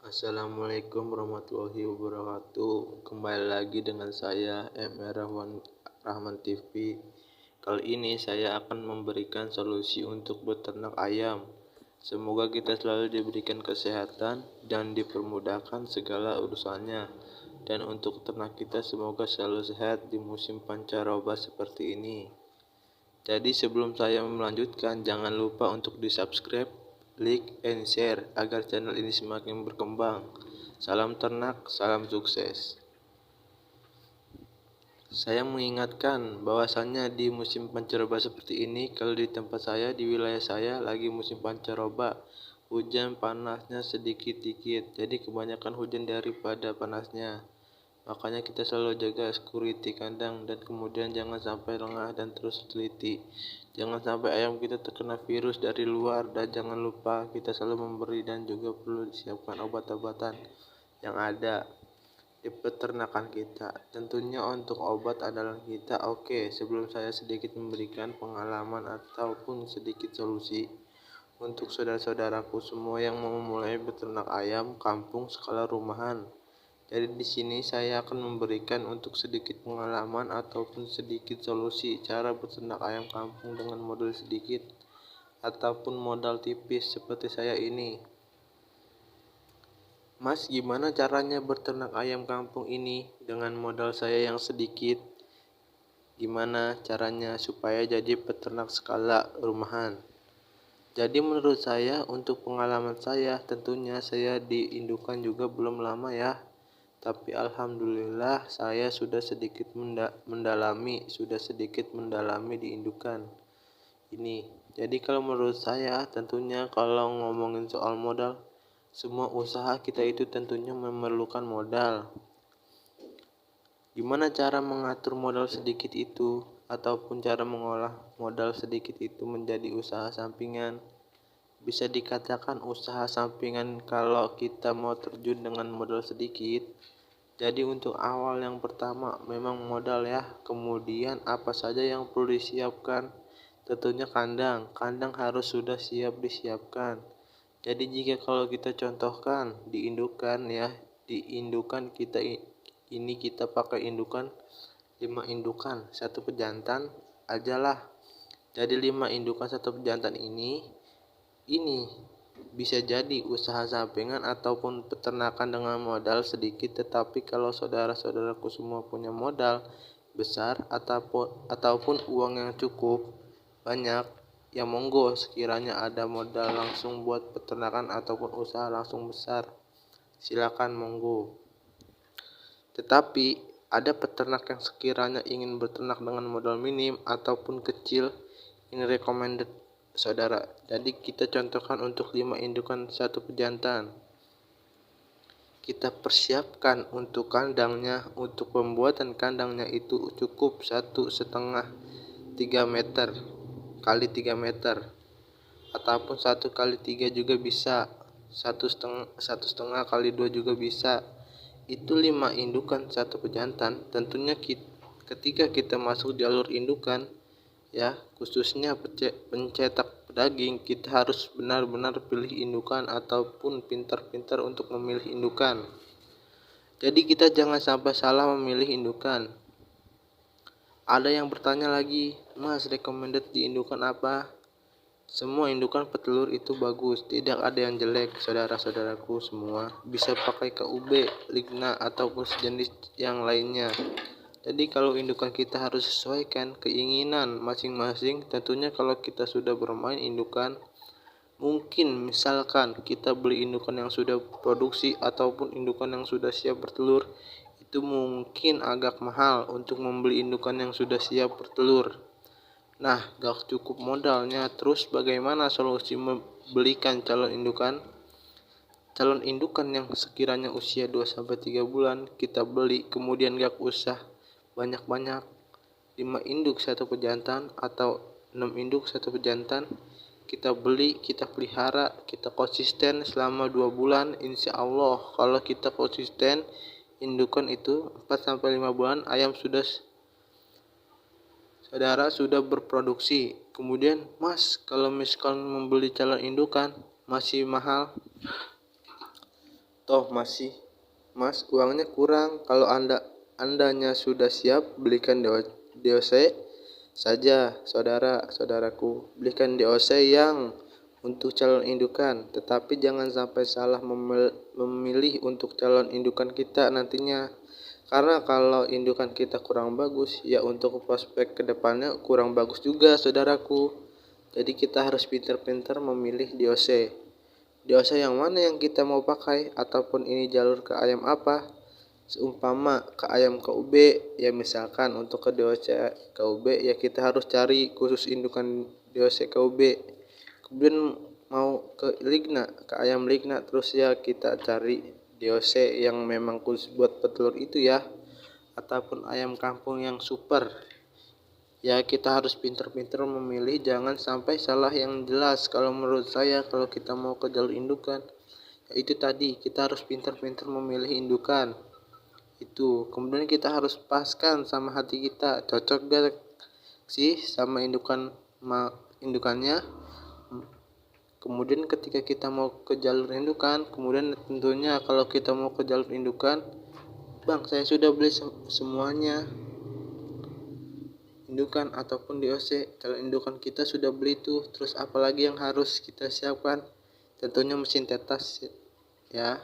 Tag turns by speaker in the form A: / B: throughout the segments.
A: Assalamualaikum warahmatullahi wabarakatuh. Kembali lagi dengan saya MR Rahman TV. Kali ini saya akan memberikan solusi untuk beternak ayam. Semoga kita selalu diberikan kesehatan dan dipermudahkan segala urusannya. Dan untuk ternak kita semoga selalu sehat di musim pancaroba seperti ini. Jadi sebelum saya melanjutkan, jangan lupa untuk di-subscribe, like, and share agar channel ini semakin berkembang. Salam ternak, salam sukses. Saya mengingatkan bahwasannya di musim pancaroba seperti ini, kalau di tempat saya, di wilayah saya lagi musim pancaroba, hujan panasnya sedikit-dikit, jadi kebanyakan hujan daripada panasnya. Makanya kita selalu jaga security kandang dan kemudian jangan sampai lengah dan terus teliti. Jangan sampai ayam kita terkena virus dari luar, dan jangan lupa kita selalu memberi dan juga perlu disiapkan obat-obatan yang ada di peternakan kita. Tentunya untuk obat adalah kita. Oke, sebelum saya sedikit memberikan pengalaman ataupun sedikit solusi untuk saudara-saudaraku semua yang mau memulai beternak ayam kampung skala rumahan. Jadi di sini saya akan memberikan untuk sedikit pengalaman ataupun sedikit solusi cara beternak ayam kampung dengan modal sedikit ataupun modal tipis seperti saya ini. Mas, gimana caranya beternak ayam kampung ini dengan modal saya yang sedikit? Gimana caranya supaya jadi peternak skala rumahan? Jadi menurut saya, untuk pengalaman saya, tentunya saya diindukan juga belum lama ya. Tapi alhamdulillah saya sudah sedikit mendalami di indukan ini. Jadi kalau menurut saya, tentunya kalau ngomongin soal modal, semua usaha kita itu tentunya memerlukan modal. Gimana cara mengatur modal sedikit itu ataupun cara mengolah modal sedikit itu menjadi usaha sampingan? Bisa dikatakan usaha sampingan kalau kita mau terjun dengan modal sedikit. Jadi untuk awal yang pertama memang modal ya. Kemudian apa saja yang perlu disiapkan? Tentunya kandang harus sudah siap disiapkan. Jadi jika kalau kita contohkan di indukan kita ini kita pakai indukan 5 indukan, 1 pejantan ajalah. Jadi 5 indukan 1 pejantan ini bisa jadi usaha sampingan ataupun peternakan dengan modal sedikit. Tetapi kalau saudara-saudaraku semua punya modal besar ataupun uang yang cukup banyak, ya monggo, sekiranya ada modal langsung buat peternakan ataupun usaha langsung besar, silakan monggo. Tetapi ada peternak yang sekiranya ingin beternak dengan modal minim ataupun kecil, ini recommended saudara. Jadi kita contohkan untuk 5 indukan 1 pejantan. Kita persiapkan untuk kandangnya. Untuk pembuatan kandangnya itu cukup 1,5 3 meter kali 3 meter ataupun 1 kali 3 juga bisa, 1,5 kali 2 juga bisa. Itu 5 indukan 1 pejantan. Tentunya ketika kita masuk jalur indukan ya, khususnya pencetak daging, kita harus benar-benar pilih indukan ataupun pintar-pintar untuk memilih indukan. Jadi kita jangan sampai salah memilih indukan. Ada yang bertanya lagi, Mas, recommended di indukan apa? Semua indukan petelur itu bagus, tidak ada yang jelek saudara-saudaraku semua. Bisa pakai KUB, Ligna ataupun sejenis yang lainnya. Jadi kalau indukan kita harus sesuaikan keinginan masing-masing. Tentunya kalau kita sudah bermain indukan, mungkin misalkan kita beli indukan yang sudah produksi ataupun indukan yang sudah siap bertelur, itu mungkin agak mahal untuk membeli indukan yang sudah siap bertelur. Nah, gak cukup modalnya. Terus bagaimana solusi membelikan calon indukan? Calon indukan yang sekiranya usia 2-3 bulan kita beli, kemudian gak usah banyak-banyak, 5 induk 1 pejantan atau 6 induk 1 pejantan kita beli, kita pelihara, kita konsisten selama 2 bulan. Insya Allah kalau kita konsisten indukan itu 4-5 bulan ayam saudara sudah berproduksi. Kemudian, Mas, kalau misalkan membeli calon indukan masih mahal, Toh masih Mas, uangnya kurang. Kalau andanya sudah siap, belikan DOC saja, saudaraku. Belikan DOC yang untuk calon indukan, tetapi jangan sampai salah memilih untuk calon indukan kita nantinya. Karena kalau indukan kita kurang bagus, ya untuk prospek kedepannya kurang bagus juga, saudaraku. Jadi kita harus pintar-pintar memilih DOC. DOC yang mana yang kita mau pakai, ataupun ini jalur ke ayam apa. Seumpama ke ayam KUB, ya misalkan untuk ke DOC KUB ya kita harus cari khusus indukan DOC KUB. Kemudian mau ke Ligna, ke ayam Ligna, terus ya kita cari DOC yang memang khusus buat petelur itu ya, ataupun ayam kampung yang super. Ya kita harus pinter-pinter memilih, jangan sampai salah yang jelas. Kalau menurut saya, kalau kita mau ke jalur indukan, ya itu tadi, kita harus pinter-pinter memilih indukan itu. Kemudian kita harus paskan sama hati kita, cocok gak sih sama indukannya. Kemudian ketika kita mau ke jalur indukan, kemudian tentunya kalau kita mau ke jalur indukan, bang saya sudah beli semuanya, indukan ataupun DOC. Kalau indukan kita sudah beli tuh, terus apalagi yang harus kita siapkan? Tentunya mesin tetas ya.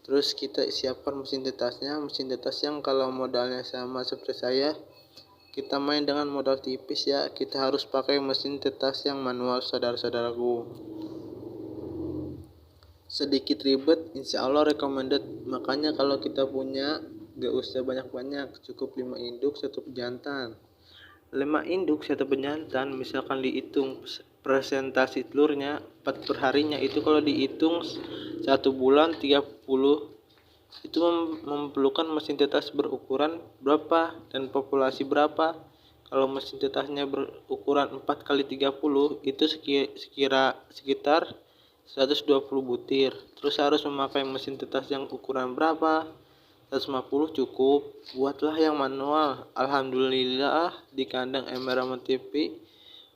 A: Terus kita siapkan mesin tetas yang kalau modalnya sama seperti saya, kita main dengan modal tipis ya. Kita harus pakai mesin tetas yang manual, saudara-saudaraku. Sedikit ribet, insya Allah recommended. Makanya kalau kita punya, gak usah banyak-banyak, cukup 5 induk 1 pejantan. 5 induk 1 pejantan, misalkan dihitung presentasi telurnya 4 per harinya, itu kalau dihitung 1 bulan 30, itu memerlukan mesin tetas berukuran berapa dan populasi berapa. Kalau mesin tetasnya berukuran 4x30, itu sekitar 120 butir. Terus harus memakai mesin tetas yang ukuran berapa? 150 cukup. Buatlah yang manual. Alhamdulillah di kandang Emeramen TV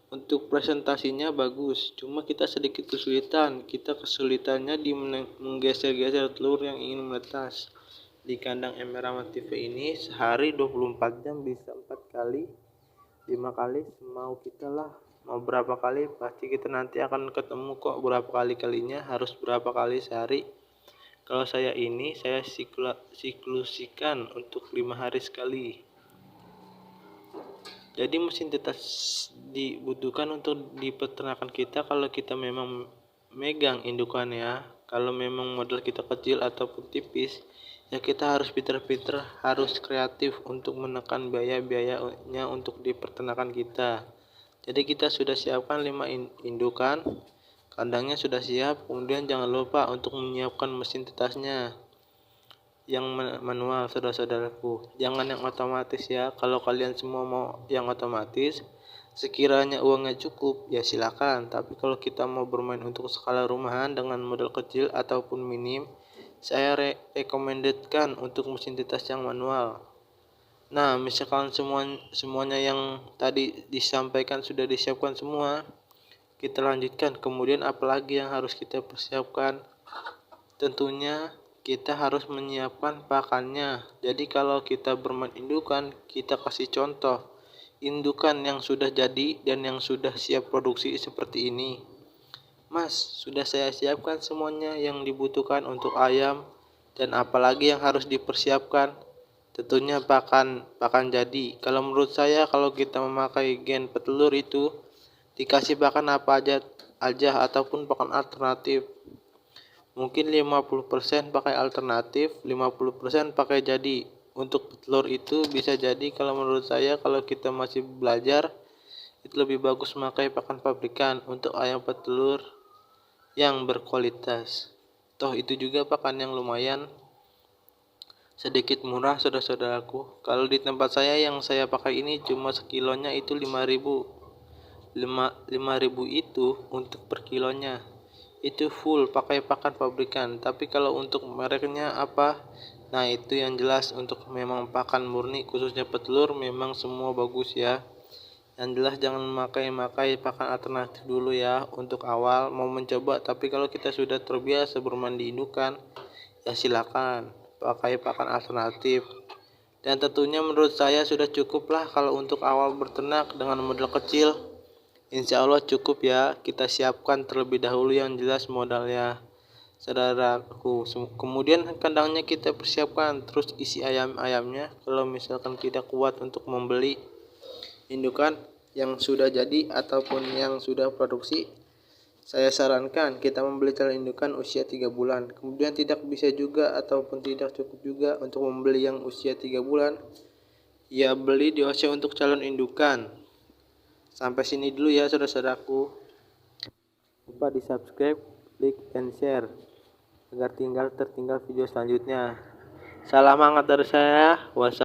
A: untuk presentasinya bagus, cuma kita sedikit kesulitan. Kita kesulitannya di menggeser-geser telur yang ingin menetas. Di kandang Emeramen TV ini sehari 24 jam bisa 4 kali, 5 kali, semau kita lah. Mau berapa kali pasti kita nanti akan ketemu kok, berapa kalinya, harus berapa kali sehari. Kalau saya siklusikan untuk 5 hari sekali. Jadi mesin tetas dibutuhkan untuk di peternakan kita kalau kita memang megang indukan ya. Kalau memang modal kita kecil ataupun tipis, ya kita harus pinter-pinter, harus kreatif untuk menekan biaya-biayanya untuk di peternakan kita. Jadi kita sudah siapkan 5 indukan, kandangnya sudah siap. Kemudian jangan lupa untuk menyiapkan mesin tetasnya yang manual, saudara-saudaraku, jangan yang otomatis ya. Kalau kalian semua mau yang otomatis, sekiranya uangnya cukup ya silakan. Tapi kalau kita mau bermain untuk skala rumahan dengan modal kecil ataupun minim, saya recommendedkan untuk mesin tetas yang manual. Nah, misalkan semuanya yang tadi disampaikan sudah disiapkan semua, kita lanjutkan. Kemudian apalagi yang harus kita persiapkan? Tentunya kita harus menyiapkan pakannya. Jadi kalau kita bermain indukan, kita kasih contoh indukan yang sudah jadi dan yang sudah siap produksi seperti ini. Mas, sudah saya siapkan semuanya yang dibutuhkan untuk ayam, dan apalagi yang harus dipersiapkan? Tentunya pakan jadi. Kalau menurut saya, kalau kita memakai gen petelur itu dikasih pakan apa aja ataupun pakan alternatif. Mungkin 50% pakai alternatif, 50% pakai jadi. Untuk petelur itu bisa jadi, kalau menurut saya kalau kita masih belajar, itu lebih bagus memakai pakan pabrikan untuk ayam petelur yang berkualitas. Toh itu juga pakan yang lumayan sedikit murah, saudara-saudaraku. Kalau di tempat saya yang saya pakai ini cuma sekilonya itu 5.000 itu untuk per kilonya. Itu full pakai pakan pabrikan. Tapi kalau untuk mereknya apa, nah itu yang jelas. Untuk memang pakan murni khususnya petelur memang semua bagus ya. Yang jelas jangan memakai pakan alternatif dulu ya untuk awal mau mencoba. Tapi kalau kita sudah terbiasa bermain di indukan, ya silakan pakai pakan alternatif. Dan tentunya menurut saya sudah cukup lah kalau untuk awal berternak dengan modal kecil. Insya Allah cukup ya, kita siapkan terlebih dahulu yang jelas modalnya, saudaraku. Kemudian kandangnya kita persiapkan, terus isi ayam-ayamnya. Kalau misalkan tidak kuat untuk membeli indukan yang sudah jadi ataupun yang sudah produksi, saya sarankan kita membeli calon indukan usia 3 bulan. Kemudian tidak bisa juga ataupun tidak cukup juga untuk membeli yang usia 3 bulan, ya beli di OC untuk calon indukan. Sampai sini dulu ya saudara-saudaraku. Lupa di subscribe, like, and share agar tertinggal video selanjutnya. Salam hangat dari saya.